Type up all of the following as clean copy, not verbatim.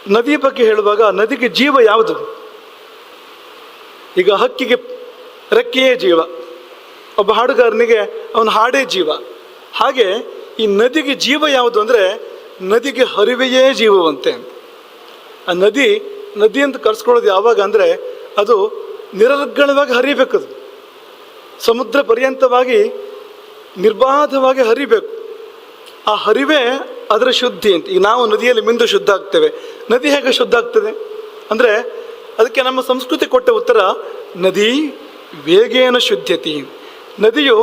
ನದಿಯ ಬಗ್ಗೆ ಹೇಳುವಾಗ ನದಿಗೆ ಜೀವ ಯಾವುದು? ಈಗ ಹಕ್ಕಿಗೆ ರೆಕ್ಕೆಯೇ ಜೀವ, ಒಬ್ಬ ಹಾಡುಗಾರನಿಗೆ ಅವನ ಹಾಡೇ ಜೀವ. ಹಾಗೆ ಈ ನದಿಗೆ ಜೀವ ಯಾವುದು ಅಂದರೆ ನದಿಗೆ ಹರಿವೆಯೇ ಜೀವವಂತೆ. ಆ ನದಿ ಅಂತ ಕರ್ಸ್ಕೊಳ್ಳೋದು ಯಾವಾಗ ಅಂದರೆ ಅದು ನಿರರ್ಗಳವಾಗಿ ಹರಿಬೇಕದು, ಸಮುದ್ರ ಪರ್ಯಂತವಾಗಿ ನಿರ್ಬಾಧವಾಗಿ ಹರಿಬೇಕು. ಆ ಹರಿವೇ ಅದರ ಶುದ್ಧಿ ಅಂತ. ಈಗ ನಾವು ನದಿಯಲ್ಲಿ ಮಿಂದು ಶುದ್ಧ ಆಗ್ತೇವೆ, ನದಿ ಹೇಗೆ ಶುದ್ಧ ಆಗ್ತದೆ ಅಂದರೆ ಅದಕ್ಕೆ ನಮ್ಮ ಸಂಸ್ಕೃತಿ ಕೊಟ್ಟ ಉತ್ತರ ನದಿ ವೇಗೇನ ಶುದ್ಧತಿ, ನದಿಯು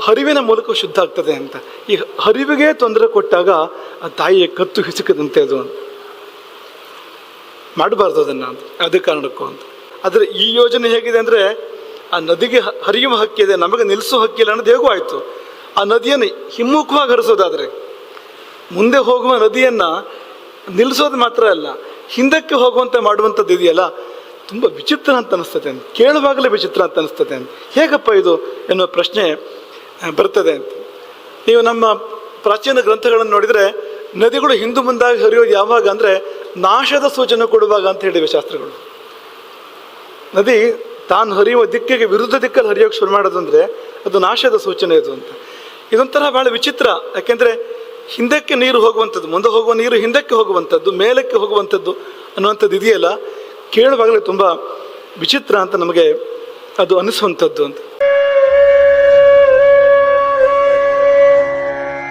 ಹರಿವಿನ ಮೂಲಕ ಶುದ್ಧ ಆಗ್ತದೆ ಅಂತ. ಈ ಹರಿವಿಗೆ ತೊಂದರೆ ಕೊಟ್ಟಾಗ ಆ ತಾಯಿಯ ಕತ್ತು ಹಿಸುಕದಂತೆ ಅದು ಅಂತ ಮಾಡಬಾರ್ದು ಅದನ್ನು ಅಂತ, ಅದೇ ಕಾರಣಕ್ಕೂ ಅಂತ. ಆದರೆ ಈ ಯೋಜನೆ ಹೇಗಿದೆ ಅಂದರೆ ಆ ನದಿಗೆ ಹರಿಯುವ ಹಕ್ಕಿದೆ, ನಮಗೆ ನಿಲ್ಲಿಸೋ ಹಕ್ಕಿಲ್ಲ ಅನ್ನೋದು ಹೇಗೂ ಆಯಿತು. ಆ ನದಿಯನ್ನು ಹಿಮ್ಮುಖವಾಗಿ ಹರಿಸೋದಾದರೆ, ಮುಂದೆ ಹೋಗುವ ನದಿಯನ್ನು ನಿಲ್ಲಿಸೋದು ಮಾತ್ರ ಅಲ್ಲ, ಹಿಂದಕ್ಕೆ ಹೋಗುವಂತೆ ಮಾಡುವಂಥದ್ದು ಇದೆಯಲ್ಲ, ತುಂಬ ವಿಚಿತ್ರ ಅಂತ ಅನಿಸ್ತದೆ ಅಂತ, ಕೇಳುವಾಗಲೇ ವಿಚಿತ್ರ ಅಂತ ಅನಿಸ್ತದೆ ಅಂತ. ಹೇಗಪ್ಪ ಇದು ಎನ್ನುವ ಪ್ರಶ್ನೆ ಬರ್ತದೆ ಅಂತ. ನೀವು ನಮ್ಮ ಪ್ರಾಚೀನ ಗ್ರಂಥಗಳನ್ನು ನೋಡಿದರೆ ನದಿಗಳು ಹಿಂದು ಮುಂದಾಗಿ ಹರಿಯೋದು ಯಾವಾಗ ಅಂದರೆ ನಾಶದ ಸೂಚನೆ ಕೊಡುವಾಗ ಅಂತ ಹೇಳಿವೆ ಶಾಸ್ತ್ರಗಳು. ನದಿ ತಾನು ಹರಿಯುವ ದಿಕ್ಕಿಗೆ ವಿರುದ್ಧ ದಿಕ್ಕಲ್ಲಿ ಹರಿಯೋಕ್ಕೆ ಶುರು ಮಾಡೋದು ಅಂದರೆ ಅದು ನಾಶದ ಸೂಚನೆ ಇದು ಅಂತ. ಇದೊಂಥರ ಭಾಳ ವಿಚಿತ್ರ. ಯಾಕೆಂದರೆ ಹಿಂದಕ್ಕೆ ನೀರು ಹೋಗುವಂಥದ್ದು, ಮುಂದೆ ಹೋಗುವ ನೀರು ಹಿಂದಕ್ಕೆ ಹೋಗುವಂಥದ್ದು, ಮೇಲಕ್ಕೆ ಹೋಗುವಂಥದ್ದು ಅನ್ನುವಂಥದ್ದು ಇದೆಯಲ್ಲ, ಕೇಳುವಾಗಲೇ ತುಂಬ ವಿಚಿತ್ರ ಅಂತ ನಮಗೆ ಅದು ಅನಿಸುವಂಥದ್ದು ಅಂತ.